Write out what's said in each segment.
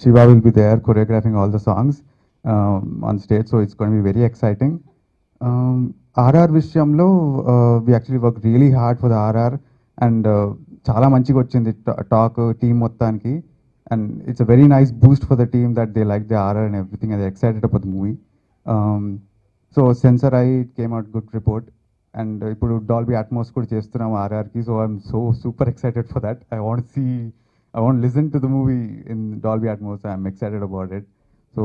Shiva will be there choreographing all the songs on stage, so it's going to be very exciting. RR విషయంలో we actually worked really hard for the RR, and చాలా మంచిగా వచ్చింది talk team మొత్తానికి, and it's a very nice boost for the team that they like the RR and everything and they're excited about the movie. So Sensor Eye, it came out good report, and ఇప్పుడు Dolby Atmos కూడా చేస్తున్నాం RR కి, so I'm so super excited for that. I want to listen to the movie in Dolby Atmos. I'm excited about it. So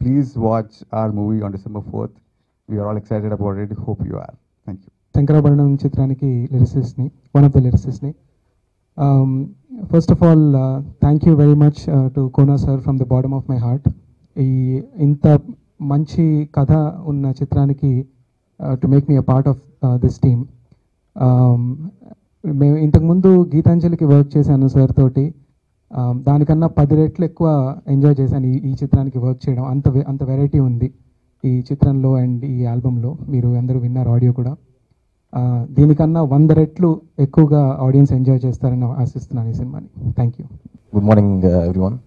please watch our movie on December 4th. We are all excited about it. Hope you are. Thank you. Shankarabharanam చిత్రానికి లిరిసిస్ట్ని, one of the లిరిసిస్ట్ని. First of all thank you very much to Kona sir from the bottom of my heart. ఇంత మంచి కథ ఉన్న చిత్రానికి to make me a part of this team. మేము ఇంతకుముందు గీతాంజలికి వర్క్ చేశాను సార్ తోటి, దానికన్నా 10 రెట్లు ఎక్కువ ఎంజాయ్ చేశాను ఈ చిత్రానికి వర్క్ చేయడం. అంత వెరైటీ ఉంది ఈ చిత్రంలో అండ్ ఈ ఆల్బంలో. మీరు అందరూ విన్నారు ఆడియో కూడా. దీనికన్నా 100 రెట్లు ఎక్కువగా ఆడియన్స్ ఎంజాయ్ చేస్తారని ఆశిస్తున్నాను ఈ సినిమాని. Thank you. Good morning everyone.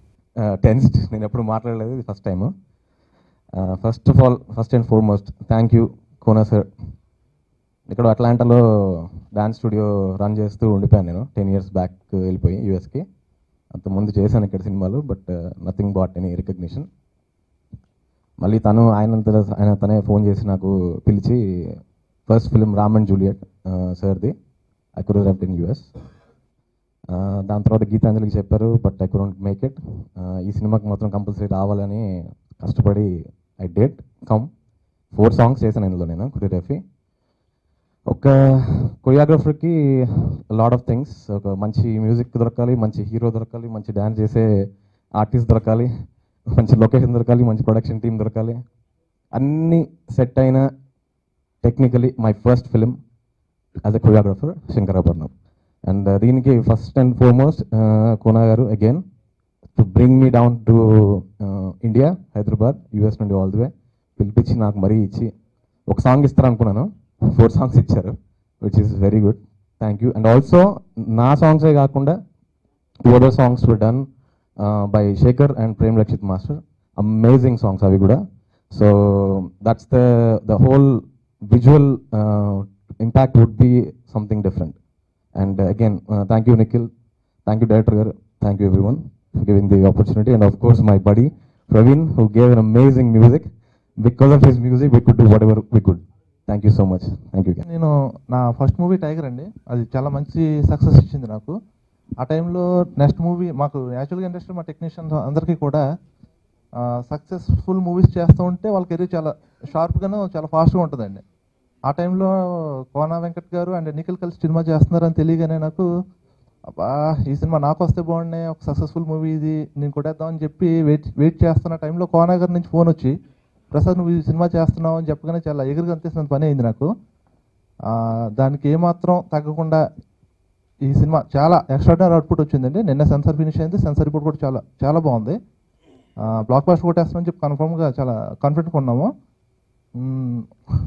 Tensed, నేను ఎప్పుడు మాట్లాడలేదు, ఇది first time. First of all, first and foremost thank you Kona sir. ఇక్కడ అట్లాంటాలో డాన్స్ స్టూడియో రన్ చేస్తూ ఉండిపోయాను నేను 10 years బ్యాక్ వెళ్ళిపోయి యూఎస్కి. అంతకుముందు చేశాను ఇక్కడ సినిమాలు, but nothing but any recognition. మళ్ళీ ఆయన తనే ఫోన్ చేసి నాకు పిలిచి, first film Ram and Juliet సార్ది, ఐ కొరియోగ్రాఫ్డ్ ఇన్ యూఎస్. దాని తర్వాత గీతాంజలికి చెప్పారు, but I couldn't make it. ఈ సినిమాకి మాత్రం కంపల్సరీ రావాలని కష్టపడి ఐ డెడ్ కమ్. 4 songs చేశాను ఇందులో నేను కొరియోగ్రఫీ. ఒక కొరియోగ్రాఫర్కి లాట్ ఆఫ్ థింగ్స్, ఒక మంచి మ్యూజిక్ దొరకాలి, మంచి హీరో దొరకాలి, మంచి డ్యాన్స్ చేసే ఆర్టిస్ట్ దొరకాలి, మంచి లొకేషన్ దొరకాలి, మంచి ప్రొడక్షన్ టీం దొరకాలి. అన్నీ సెట్ అయిన technically my first film as a choreographer Shankarabharanam. And దీనికి first and foremost Kona garu again to bring me down to India, Hyderabad, US నుండి ఆల్ ది వే పిలిపించి నాకు మరీ ఇచ్చి ఒక సాంగ్ ఇస్తారనుకున్నాను, 4 songs ఇచ్చారు, which is very good. Thank you. And also నా సాంగ్సే కాకుండా 2 other songs were done by Shekhar and Prem Rakshit master. Amazing songs అవి కూడా. So that's the whole visual impact would be something different. And again, thank you Nikhil, thank you director garu, thank you everyone for giving the opportunity, and of course my buddy Praveen who gave an amazing music. Because of his music we could do whatever we could. Thank you so much. Thank you. నేను నా first movie tiger అండి, అది చాలా మంచి success ఇచ్చింది నాకు. ఆ టైంలో నెక్స్ట్ మూవీ మాకు యాక్చువల్గా ఇండస్ట్రీ మా టెక్నీషియన్స్ అందరికీ కూడా సక్సెస్ఫుల్ మూవీస్ చేస్తూ ఉంటే వాళ్ళ కెరీర్ చాలా షార్ప్గాను చాలా ఫాస్ట్గా ఉంటుందండి. ఆ టైంలో కోనా వెంకట్ గారు అండ్ నిఖిల్ కలిసి సినిమా చేస్తున్నారని తెలియగానే నాకు, అబ్బా ఈ సినిమా నాకు వస్తే బాగున్నాయి, ఒక సక్సెస్ఫుల్ మూవీ ఇది, నేను కొట్టేద్దామని చెప్పి వెయిట్ చేస్తున్న టైంలో కోనా గారి నుంచి ఫోన్ వచ్చి, ప్రసాద్ నువ్వు ఈ సినిమా చేస్తున్నావు అని చెప్పగానే చాలా ఎగురుగా అనిపిస్తున్న పని అయింది నాకు. దానికి ఏమాత్రం తగ్గకుండా ఈ సినిమా చాలా ఎక్స్ట్రాడినరీ అవుట్పుట్ వచ్చిందండి. నిన్న సెన్సార్ ఫినిష్ అయింది, సెన్సార్ రిపోర్ట్ కూడా చాలా చాలా బాగుంది. బ్లాక్ బాస్టర్ కొట్టేస్తామని చెప్పి కన్ఫర్మ్గా చాలా కాన్ఫిడెంట్గా ఉన్నాము.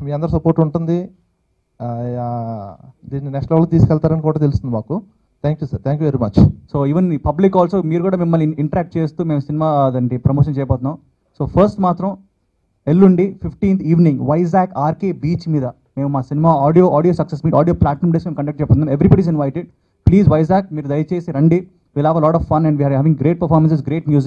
మీ అందరు సపోర్ట్ ఉంటుంది, దీన్ని నెక్స్ట్ లెవెల్కి తీసుకెళ్తారని కూడా తెలుస్తుంది మాకు. Thank you sir, thank you very much. So even public also మీరు కూడా మిమ్మల్ని ఇంటరాక్ట్ చేస్తూ మేము సినిమా అదండి ప్రమోషన్ చేయబోతున్నాం. సో ఫస్ట్ మాత్రం ఎల్లుండి 15th evening Vizag RK beach మీద మేము మా cinema audio success meet, audio platform days మేము కండక్ట్ చేయబోతున్నాం. Everybody is invited. Please Vizag మీరు దయచేసి రండి. Will have a lot of fun and we are having great performances, great music.